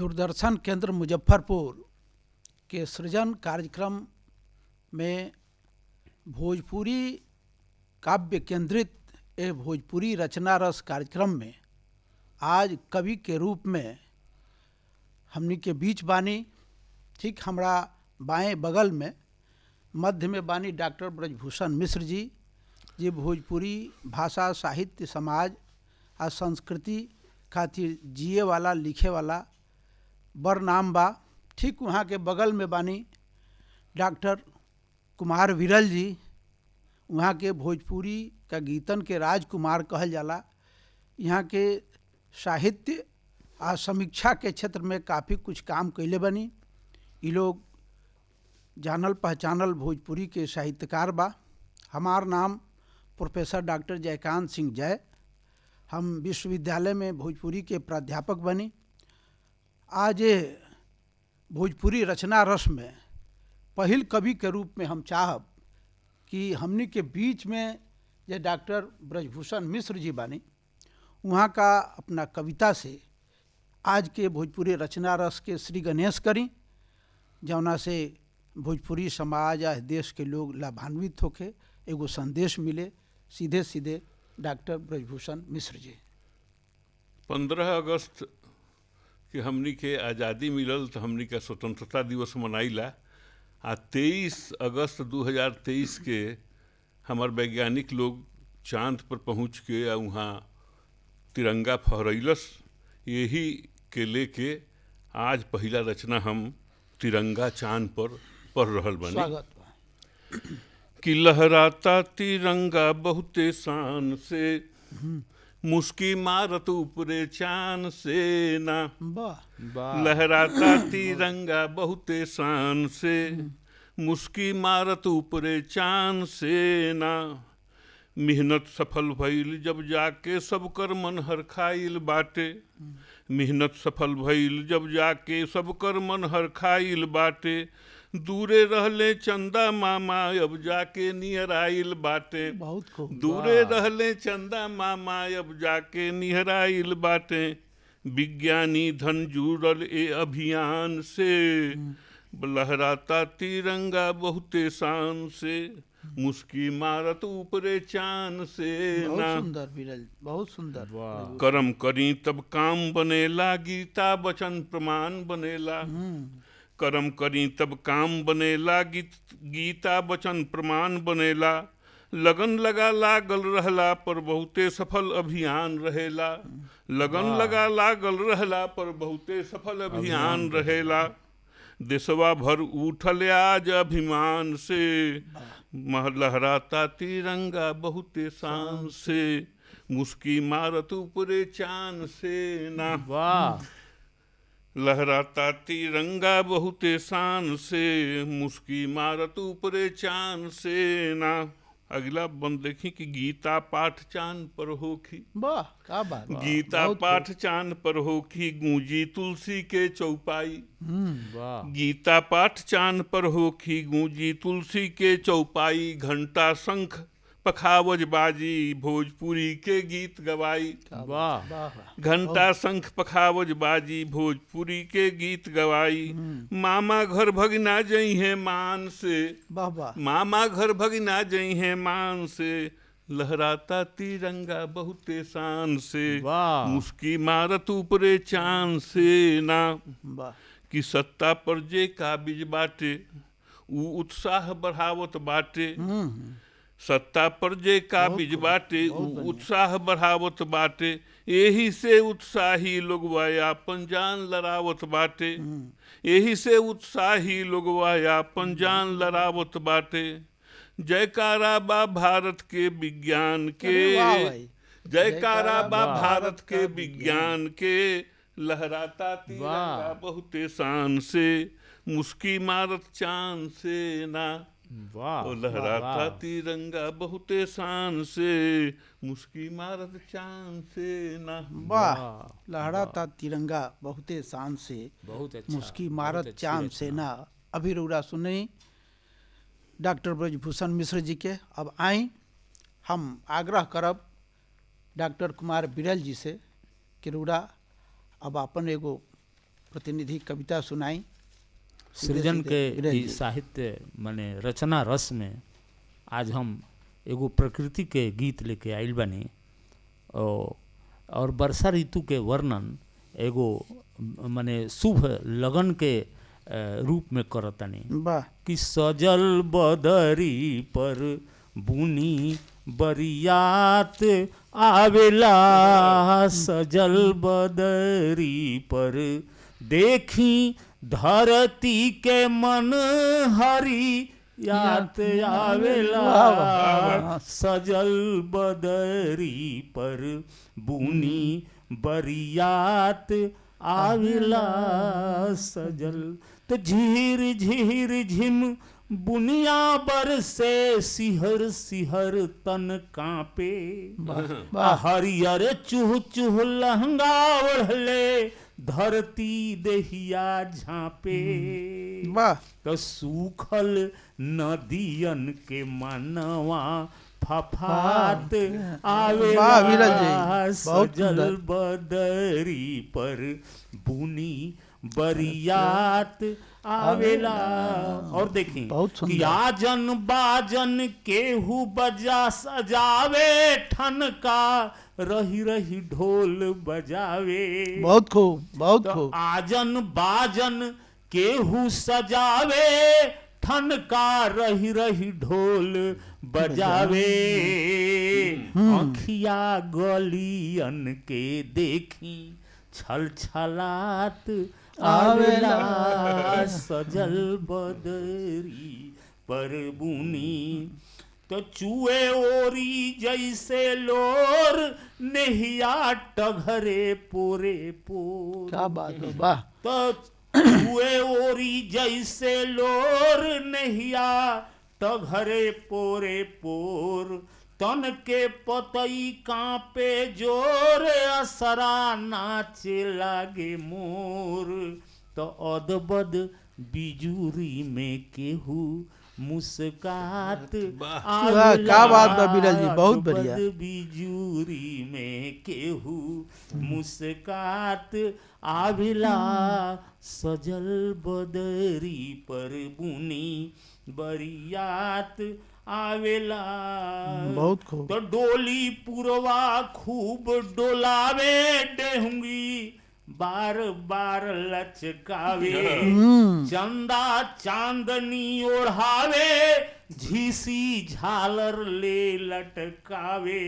दूरदर्शन केंद्र मुजफ्फरपुर के सृजन कार्यक्रम में भोजपुरी काव्य केंद्रित ए भोजपुरी रचना रस कार्यक्रम में आज कवि के रूप में हमनी के बीच बानी। ठीक हमरा बाएं बगल में मध्य में बानी डॉक्टर ब्रजभूषण मिश्र जी, जे भोजपुरी भाषा साहित्य समाज आ संस्कृति खातिर जिए वाला लिखे वाला बड़ नाम बा। ठीक वहाँ के बगल में बानी डॉक्टर कुमार विरल जी, वहाँ के भोजपुरी का गीतन के राजकुमार कहल जाला। यहाँ के साहित्य आ समीक्षा के क्षेत्र में काफ़ी कुछ काम कैले बनी। ये लोग जानल पहचानल भोजपुरी के साहित्यकार बा। हमार नाम प्रोफेसर डॉक्टर जयकांत सिंह जय, हम विश्वविद्यालय में भोजपुरी के प्राध्यापक बनी। आज भोजपुरी रचना रस में पहिल कवि के रूप में हम चाहब कि हमनी के बीच में जे डॉक्टर ब्रजभूषण मिश्र जी बानी, वहाँ का अपना कविता से आज के भोजपुरी रचना रस के श्री गणेश करी, जौना से भोजपुरी समाज या देश के लोग लाभान्वित होके एगो संदेश मिले। सीधे सीधे डॉक्टर ब्रजभूषण मिश्र जी। 15 अगस्त के हमनी के आज़ादी मिलल तो हमनी के स्वतंत्रता दिवस मनाइला। आ 23 अगस्त 2023 के हमार वैज्ञानिक लोग चांद पर पहुँच के आ वहाँ तिरंगा फहरैलस। यही के लेके आज पहला रचना हम तिरंगा चांद पर पढ़ रहल बानी। स्वागत बा। कि लहराता तिरंगा बहुते शान से, मुस्की मारत ऊपरे चान से ना। लहराता तिरंगा बहुते शान से, मुस्की मारत ऊपरे चान से ना। मेहनत सफल भइल जब जाके सब कर मन हरखाइल बाटे। मेहनत सफल भइल जब जाके सब कर मन हरखाइल बाटे। दूरे रहले चंदा मामा अब जाके नियर आइल बाटे। बहुत खूब। दूरे रहले चंदा मामा अब जाके नियर आइल बाटे। विज्ञानी धन जुड़ल ए अभियान से, लहराता तिरंगा बहुते शान से, मुस्की मारत ऊपरे चान से बहुत ना। सुंदर विरल, बहुत सुंदर। कर्म करी तब काम बनेला, गीता वचन प्रमाण बनेला। कर्म करी तब काम बनेला, गीता वचन प्रमाण बनेला। लगन लगा लागल रहला पर बहुते सफल अभियान रहेला। लगन लगा लागल रहला पर बहुते सफल अभियान रहेला। देशवा भर उठल आज अभिमान से, लहराता तिरंगा बहुते शान से, मुस्की मारत ऊपरे चान से ना। वाह। लहराता तिरंगा बहुते शान से, मुस्की मारत ऊपरे चान से ना। अगला बंद देखी कि गीता पाठ चांद पर होखी। वाह, क्या बात। गीता पाठ चांद पर होखी, गूंजी तुलसी के चौपाई। वाह। गीता पाठ चांद पर होखी, गूंजी तुलसी के चौपाई। घंटा शंख पखावज बाजी, भोजपुरी के गीत गवाई। वाह। घंटा शंख पखावज बाजी, भोजपुरी के गीत गवाई। मामा घर भगना जई है मान से, वाह वाह। मामा घर भगना जई है मान से, लहराता तिरंगा बहुते शान से, वाह। मुस्की मारत ऊपरे चांद से ना। वाह। कि सत्ता पर जे काबिज बाटे, ऊ उत्साह बढ़ावत बाटे। सत्ता पर जे काबिज बाटे, ऊ उत्साह बढ़ावत बाटे। यही से उत्साही लोगवा आपन जान लड़ावत बाटे। यही से उत्साही लोगवा आपन जान लड़ावत बाटे। जयकारा बा भारत के विज्ञान के, जयकारा बा भारत के विज्ञान के, लहराता तिरंगा बहुते शान से, मुस्की मारत चांद से ना। वाह। लहराता तिरंगा बहुते शान से, मुस्की मारत चांद से ना। वाह। लहराता तिरंगा बहुते शान से, बहुत अच्छा। मुस्की मारत चांद से ना। अभी रुरा सुनी डॉक्टर ब्रजभूषण मिश्र जी के। अब आई हम आग्रह करब डॉक्टर कुमार विरल जी से कि रुरा अब अपन एगो प्रतिनिधि कविता सुनाई। सृजन के वीरेंद्र ई जी। साहित्य माने रचना रस में आज हम एगो प्रकृति के गीत लेके आइल बानी और वर्षा ऋतु के वर्णन एगो माने शुभ लगन के रूप में करतानी वाह कि सजल बदरी पर बुनी बरियात आवेला, सजल बदरी पर देखी धरती के मन हरी यात आवेला, सजल बदरी पर बुनी बरियात आवेला सजल। तो झीर झीर झिम बुनिया बरसे सिहर सिहर तन कांपे, हरियर चूह चूह लहंगा ओढ़ले धरती देहिया झांपे। वाह तो सूखल नदियन के मनवा फफात आवेला, वाह विरल जी, बहुत सजल सुंदर। बदरी पर बुनी बरियात आवेला। और देखी बहुत सुंदर। कि आजन बाजन केहू बजा सजावे, ठनका रही रही ढोल बजावे। बहुत खूब बहुत तो खूब। आजन बाजन केहू सजावे, ठनका रही रही ढोल बजावे। अखिया गलियन के देखी छल छलात आवेला, सजल बदरी पर बुनी तो चूहे ओरी जैसे लोर नेहिया टघरे पोरे पोर। क्या बात है, वाह तो चूहे ओरी जैसे लोर नेहिया टघरे पोरे पोर, तन के पतई कांपे जोर असरा नाचे लागे मोर। तो अदबद बिजुरी में केहू मुस्कात वाह, क्या बात बा बिरल जी, बहुत बढ़िया। अदबद बिजुरी में केहू मुस्कात आविला, सजल बदरी पर बुनी बरियात आवेला। बहुत खूब। तो डोली पुरवा खूब डोलावे, डेहुंगी बार बार लचकावे। चंदा चांदनी ओढ़ावे, झीसी झालर ले लटकावे।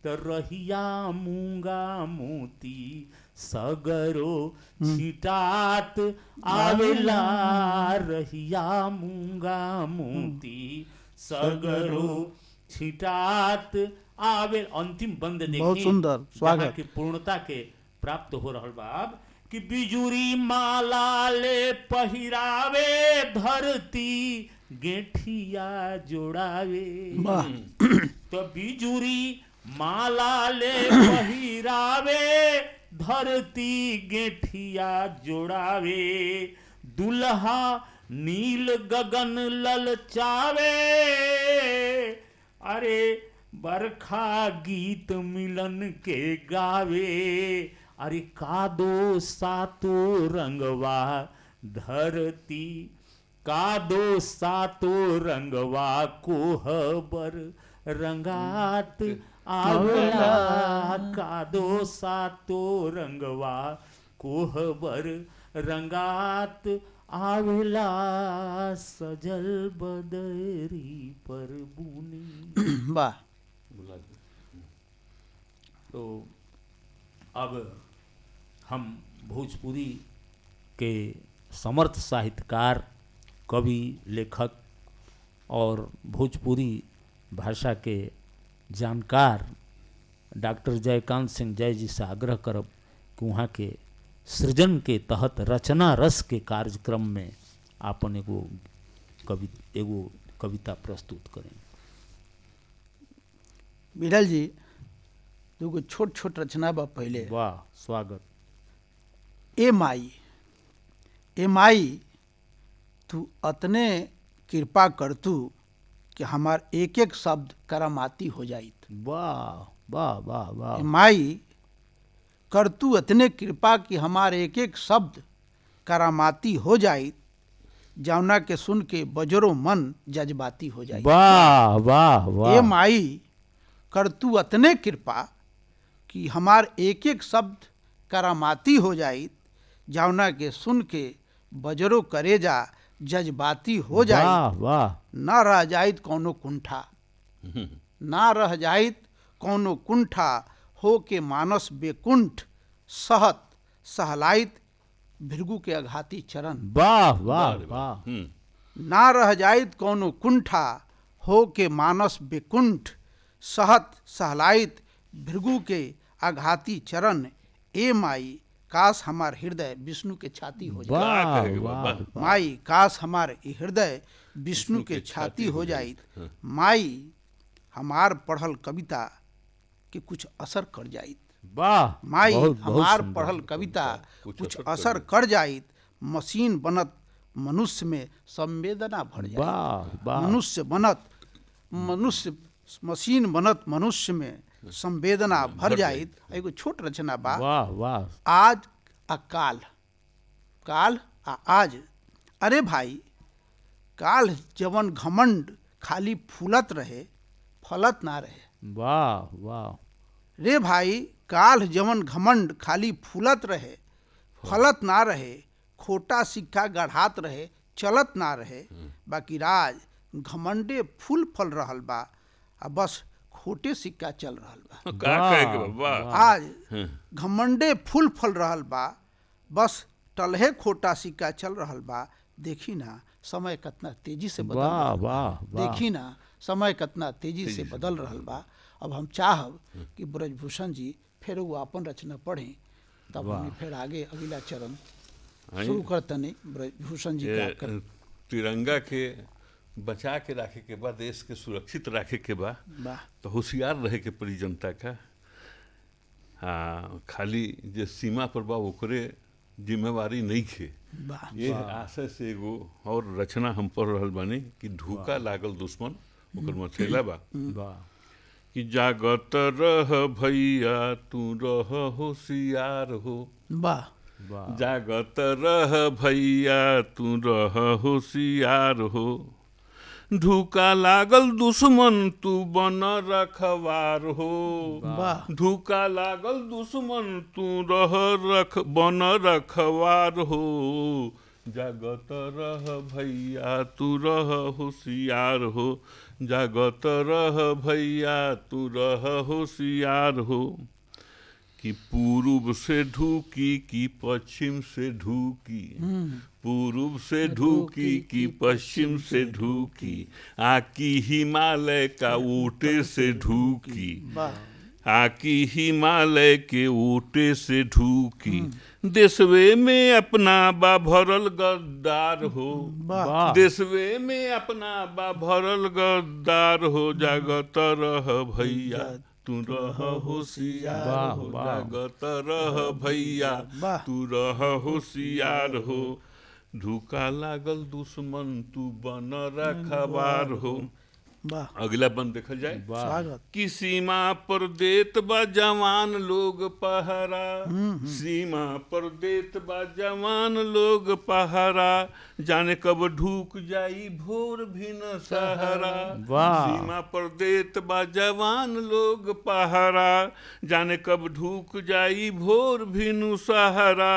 तो रहिया मूंगा मोती सगरो छिटात आवेला, रहिया मूंगा मोती सगरो छिटात आवे। अंतिम बंद देखी, बहुत सुंदर, स्वागत। जहाँ की पूर्णता के प्राप्त हो रहल बा अब कि बिजुरी माला ले पहिरावे, धरती गेठिया जोड़ावे। वाह तो बिजुरी माला ले पहिरावे, धरती गेठिया जोड़ावे। दुल्हा नील गगन ललचावे, अरे बरखा गीत मिलन के गावे। अरे कादो सातो रंगवा धरती, कादो सातो रंगवा कोहबर रंगात आवेला, कादो सातो रंगवा कोहबर रंगात आवेला, सजल बदरी पर बुनी। वाह तो अब हम भोजपुरी के समर्थ साहित्यकार, कवि, लेखक और भोजपुरी भाषा के जानकार डॉक्टर जयकांत सिंह जय जी से आग्रह करब कि वहाँ के सृजन के तहत रचना रस के कार्यक्रम में आपन एगो कविता प्रस्तुत करें। बिरल जी, दूगो छोट छोट रचना बा पहले। वाह स्वागत। ए माई तू अतने कृपा कर तू कि हमार एक एक शब्द करामाती हो जाइत। वाह वाह वाह वाह। ए माई कर तू अतने कृपा कि हमारे एक एक शब्द करामाती हो जाए, जौना के सुन के बजरो मन जज्बाती हो जाए। वाह वाह ए वाह माई कर तू अतने कृपा कि हमार एक एक शब्द करामाती हो जाए, जौना के सुन के बजरो करेजा जज्बाती हो जाए। वाह वाह ना रह जाइत कौनो कुंठा, ना रह जाइत कौनो कुंठा, हो के मानस बेकुंठ सहत सहलाइत भृगु के अघाती चरण। वाह वाह वाह ना रह जाइत कौनो कुंठा, हो के मानस बेकुंठ सहत सहलाइत भृगु के आघाती चरण। ए माई काश हमार हृदय विष्णु के छाती हो जाए। वाह कहेगा वाह बाबा। माई काश हमार हृदय विष्णु के छाती हो जाए। माई हमार पढ़ल कविता के कुछ असर कर जाइत। वाह माई बहुत- बहुत हमार सुंदर। पढ़ल कविता कुछ कुछ असर कर असर कर जाइत। मशीन बनत मनुष्य में संवेदना भर जाइत। वाह वाह मनुष्य बनत मनुष्य मशीन बनत मनुष्य में संवेदना भर जाइत। एगो छोट रचना बा। वाह वाह आज आ काल, काल आ आज। अरे भाई काल जवन घमंड खाली फूलत रहे फलत ना रहे। वाह वाह रे भाई काल जवन घमंड खाली फूलत रहे फलत ना रहे, खोटा सिक्का गढ़ात रहे चलत ना रहे। बाकी राज घमंडे फूल फल रहल बा, आ बस खोटे सिक्का चल रहल बा। का कहेगा बाबा। आज घमंडे फूल फल रहल बा, बस टलहे खोटा सिक्का चल रहल बा। देखी ना समय कितना तेजी से बदल वाह रहल बा। वाह वाह देखी ना समय कितना तेजी से बदल रहल बा। अब हम चाहब कि ब्रजभूषण जी फिर वो अपन रचना पढ़ें, तब हम फिर आगे अगला चरण शुरू करतनी ब्रजभूषण जी का कर। तिरंगा के बचा के रखे के बाद, देश के सुरक्षित रखे के बाद, वाह तो होशियार रहे के पड़ी जनता का। हाँ, खाली जे सीमा पर बा ओकरे जिम्मेवारी नहीं खे। वाह ये आशय से एगो और रचना हम पढ़ रहल बानी कि धूका लागल दुश्मन, ओकर मथेला बा वाह कि जागत रह भैया तू रह होशियार हो। वाह वाह जागत रह भैया तू रह होशियार हो। धूका लागल दुश्मन तू बन रखवार हो। वाह धूका लागल दुश्मन तू बन रखवार हो। जागत रह भैया तू रह होशियार हो। जागत रह भैया तू रह होशियार हो। कि पूर्व से ढूकी कि पश्चिम से ढूकी, पूर्व से ढूकी कि पश्चिम से ढूकी, आकी हिमालय का ऊँटे से ढूकी, आकी हिमालय के ऊँटे से ढूकी। देशवे में अपना बा भरल गद्दार हो। वाह देशवे में अपना बा भरल गद्दार हो। जागत रह भैया तू रह होशियार वाह, हो। वाह। जागत रह भैया वाह। तू रह होशियार हो। धूका लागल दुश्मन तू बन रखवार हो। वाह अगला बंद देखल जाए स्वागत। कि सीमा पर देत बा जवान लोग पहरा। सीमा पर देत बा जवान लोग पहरा। जाने कब ढूक जाई भोर भी न सहरा। वाह। सीमा पर देत बा जवान लोग पहरा। जाने कब ढूक जाई भोर भी न सहरा।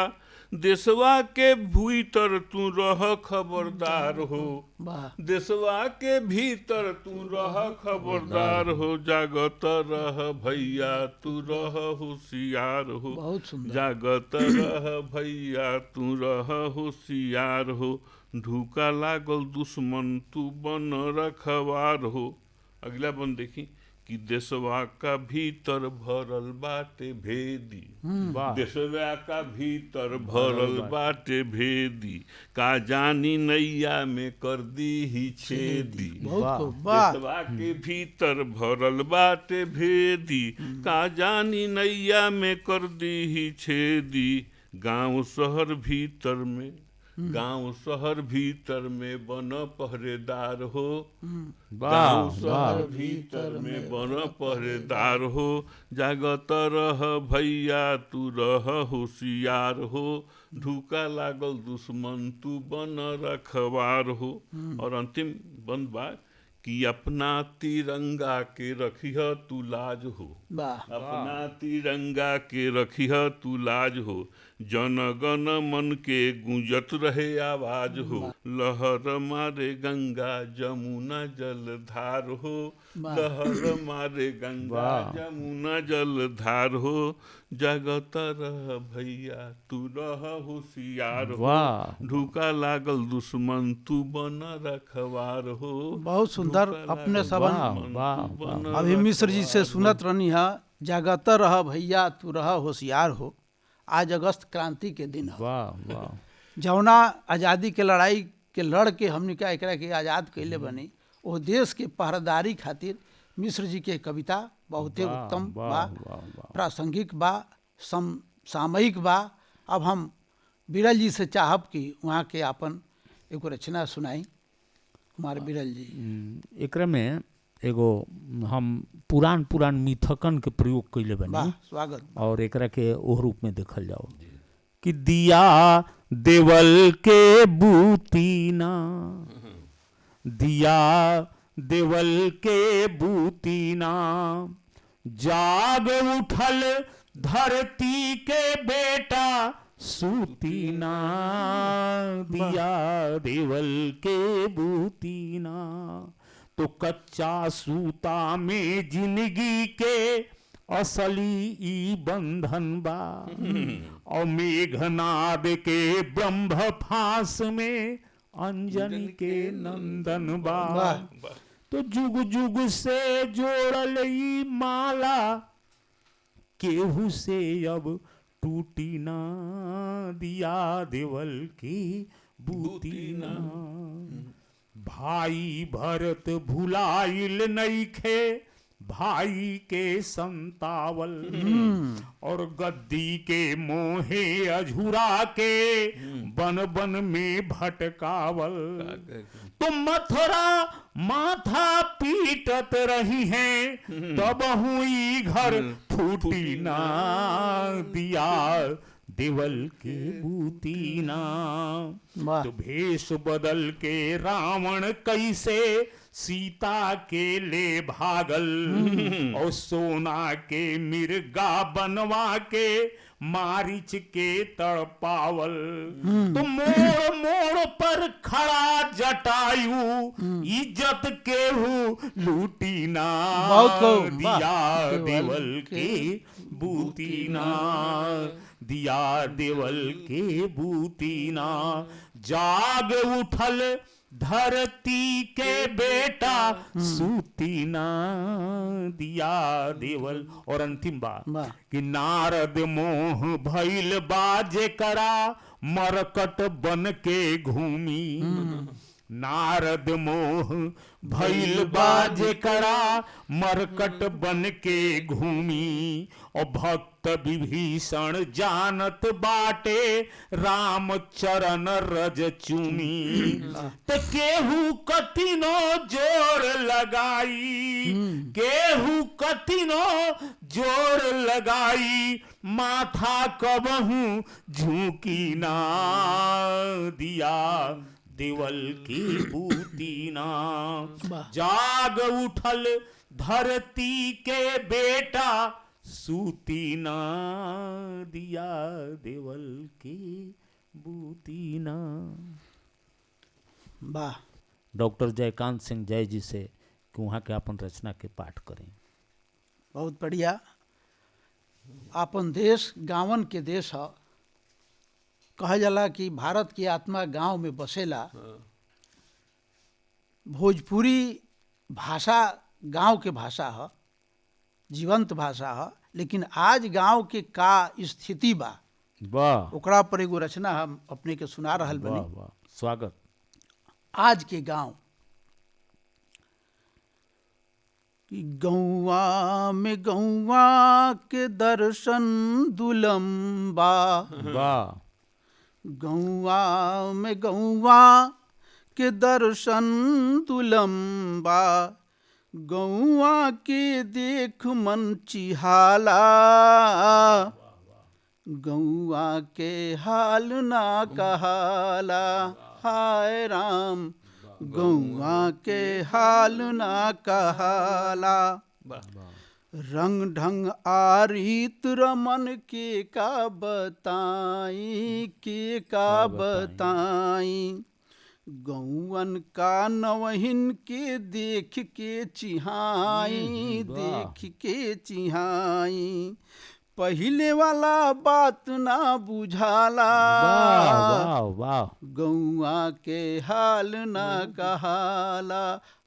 देशवा के भीतर तू रह खबरदार हो। वाह देशवा के भीतर तू रह खबरदार हो। जागत रह भैया तू रह होशियार हो। बहुत सुंदर। जागत रह भैया तू रह होशियार हो। धूका लागल दुश्मन तू बन रखवार हो। अगला बंद देखी कि देशवा का भीतर भरल बाटे भेदी। वाह देशवा का भीतर भरल बाटे भेदी। का जानी नैया में कर दी ही छेदी। बहुत खूब। वाह देशवा के भीतर भरल बाटे भेदी। का जानी नैया में कर दी ही छेदी। गांव शहर भीतर में गांव शहर भीतर में बन पहरेदार हो, वाह गांव शहर वाह भीतर में बन पहरेदार हो, जागत रह भैया तू रह होशियार हो, धूका लागल दुश्मन तू बन रखवार हो। और अंतिम बंद बा कि अपना तिरंगा के रखिह तू लाज हो, वाह अपना तिरंगा के रखिह तू लाज हो, जनगण मन के गूंजत रहे आवाज हो, लहर मारे गंगा जमुना जलधार हो, लहर मारे गंगा जमुना जलधार हो, जगत रह भैया तू रह होशियार हो, वाह धूका लागल दुश्मन तू बन रखवार हो। बहुत सुंदर अपने सबन वाह वाह अभी मिश्र जी से सुनत रहनी है, जागत रह भैया तू रह होशियार हो। आज अगस्त क्रांति के दिन है, वाह वाह जौना आज़ादी के लड़ाई के लड़ के हमने क्या एकरा के आज़ाद कैले बनी, वो देश के पहरेदारी खातिर मिश्र जी के कविता बहुते उत्तम बा, प्रासंगिक बा, सामयिक बा। अब हम बिरल जी से चाहब कि वहाँ के आपन एगो रचना सुनाई। कुमार बिरल जी एकरा में एगो हम पुरान मिथकन के प्रयोग कैले वाह बनी स्वागत। और एकरा के ओह रूप में देखल जाओ कि दिया देवल के बूतीना, दिया देवल के बूतीना, जाग उठल धरती के बेटा सूतीना, दिया देवल के बूतीना। तो कच्चा सूता में जिंदगी के असली ई बंधन बा, और मेघनाद के ब्रह्म फांस में अंजनी के नंदन बा। तो जुग जुग से जोड़ल ई माला, केहू से अब टूटी ना, दिया देवल की बूती ना। भाई भरत भुलाइल नइखे भाई के संतावल, और गद्दी के मोहे अझुरा के बन बन में भटकावल। तुम मथुरा माथा पीटत रही हैं, तब हुई घर फूटी ना, दिया देवल के बूती ना। तो भेष बदल के रावण कैसे सीता के ले भागल, और सोना के मिर्गा बनवा के मारिच के तड़पावल। तो मोड़ मोड़ पर खड़ा जटायु, इज्जत केहू लूटी ना, दिया देवल के बूती ना, दिया देवल के बूती ना। जाग उठल धरती के बेटा सूती ना, दिया देवल। और अंतिम बात कि नारद मोह भइल बाजे करा मरकट बन के घूमी, नारद मोह भइल बाजे करा मरकट बन के घूमी। और भक्त विभीषण जानत बाटे राम चरण रज चूमी। तो केहू कतिनो जोर लगाई, केहू कतिनो जोर लगाई, माथा कबहू झुकी ना, दिया देवल की बूती ना। जाग उठल धरती के बेटा सूती ना, दिया देवल की बूती ना। वाह। डॉक्टर जयकांत सिंह जय जी से कि वहाँ के अपन रचना के पाठ करें। बहुत बढ़िया। अपन देश गांवन के देश है, कहा जाला कि भारत की आत्मा गांव में बसेला। भोजपुरी भाषा गांव के भाषा है, जीवंत भाषा है, लेकिन आज गांव के का स्थिति बा, वाह, ओकरा पर एगो रचना हम अपने के सुना रहल बनी। वाह वाह, स्वागत। आज के गांव कि गौवा में गौवा के दर्शन दुलम्बा, वाह, गौआ में गौआ के दर्शन तुलम्बा, गौआ के देख मन चिहाला, गौआ के हाल ना कहाला, हाय राम गौआ के हाल ना कहाला। रंग ढंग आरीत रमन के का बताई, के का बताई, गौवन का नवहिन के देख के चिहाई, देख के चिहाई, पहले वाला बात ना बुझाला, गौआ के हाल ना कहाला,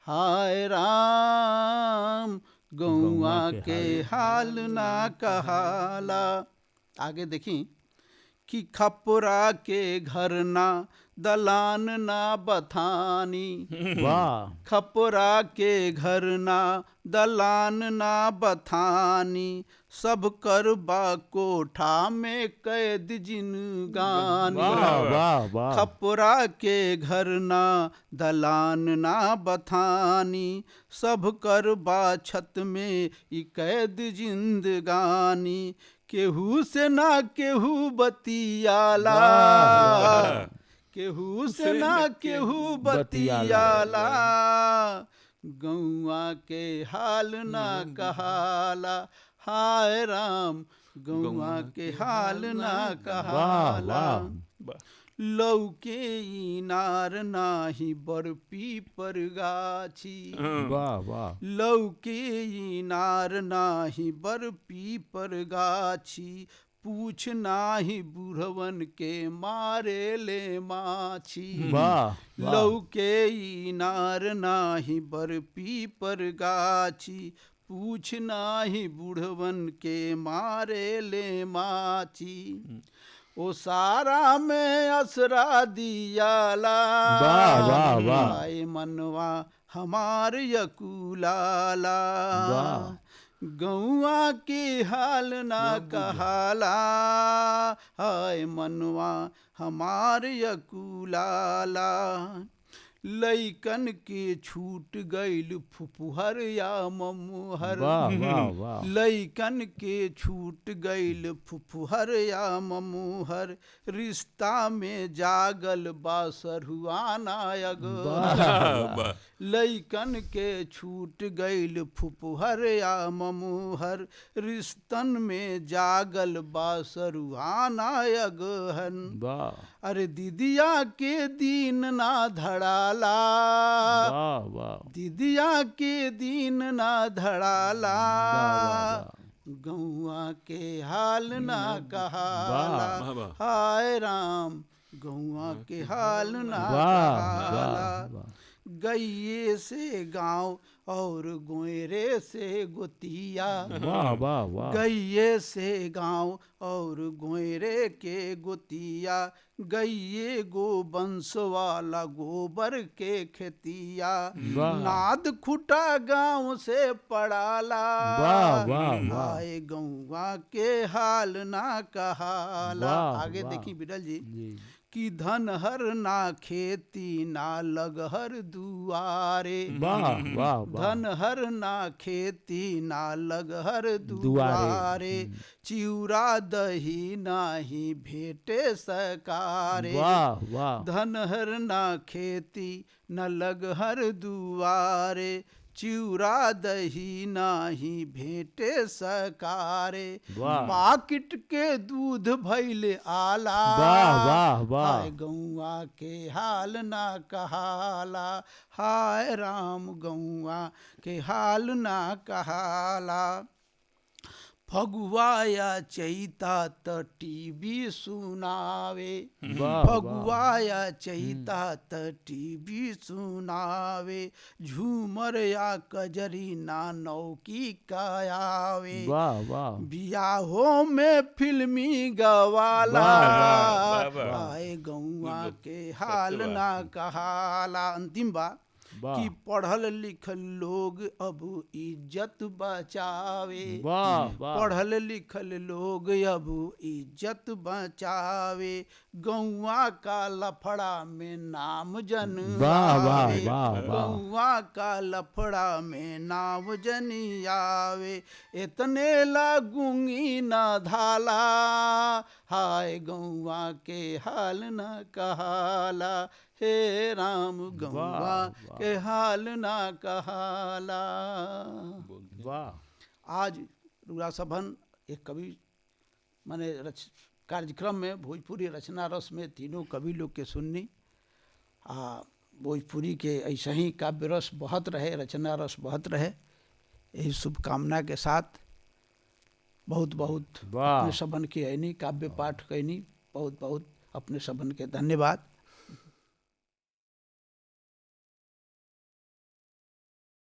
हाय राम गौआ के हाल ना कहाला। आगे देखी कि खपरा के घर ना दलान ना बथानी, खपरा के घर ना दलान ना बथानी, सब कर बा कोठा में कैद जिनगानी, खपरा के घर ना दलान ना बथानी, सब कर बा छत में ई कैद जिंदगानी, केहू से ना केहू बतियाला, केहू से ना केहू बतियाला, गौआ के हाल ना कहाला, हाय राम गौआ के हाल ना कहाला। लौके इनार नाही बरपी पर गाछी, लौके इनार नाही बरपी पर गाछी, पूछ नाही बुढ़वन के मारे ले माछी, लौके इनार नाही बरपी पर गाछी, पूछ नाही बुढ़वन के मारे ले माछी, ओ सारा में असरा दियाला, आए मनवा हमार यकुलाला, गौआ के हाल ना कहाला, हाय मनवा हमार यकुलाला, लइकन के छूट गईल फुफुहर या ममुहर, लइकन के छूट गईल फुफुहर या ममुहर, रिश्ता में जागल बासरुआना अगहर, लइकन के छूट गईल फुफुहर या ममुहर, रिश्तन में जागल बासरुआना अगहन, अरे दीदिया के दीन ना धड़ाला, दीदिया के दीन ना धड़ाला, गौआ के हाल ना कहाला, हाय राम गौआ के हाल ना कहाला, गैये से गांव और गोयरे से गोतिया, गैये से गांव और गोयरे के गोतिया, गैये गोवंश वाला गोबर के खेतिया, नाद खुटा गांव से पड़ाला, आए गौआ के हाल ना कहाला। आगे देखी बिरल जी कि धनहर ना खेती ना लगहर दुआरे, धनहर ना खेती ना लगहर दुआरे, चिउरा दही नाही भेटे सकारे, धनहर ना खेती न लगहर दुआरे, चिउरा दही नाही भेटे सकारे, पाकिट के दूध भैले आला, हाय गौआ के हाल ना कहाला, हाय राम गौआ के हाल ना कहाला। फगुआ या चैता त टीवी सुनावे, फगुआ या चैता त टीवी सुनावे, झूमर या कजरी ना नौकी कायावे, बियाहों में फिल्मी गवाला, आए गौआ के हाल ना कहाला। अंतिम बा वाह। कि पढ़ल लिखल लोग अब इज्जत बचावे, वाह वाह पढ़ल लिखल लोग अब इज्जत बचावे, गौवा का लफड़ा में नाम जन वाह, वाह, आवे, वाह, वाह। गौवा का लफड़ा में नाम जन आवे, इतने लागूंगी न धाला, हाय गौवा के हाल न कहाला, हे राम गौवा वाह। के हाल न कहाला। वाह। आज रुआ सभन एक कवि माने कार्यक्रम में भोजपुरी रचना रस में तीनों कवि लोग के सुननी, भोजपुरी के ऐसा ही काव्य रस बहत रहे, रचना रस बहत रहे। यही शुभकामना के साथ बहुत बहुत वाह। अपने सबन के ऐनी काव्य पाठ कैनी, बहुत बहुत अपने सबन के धन्यवाद।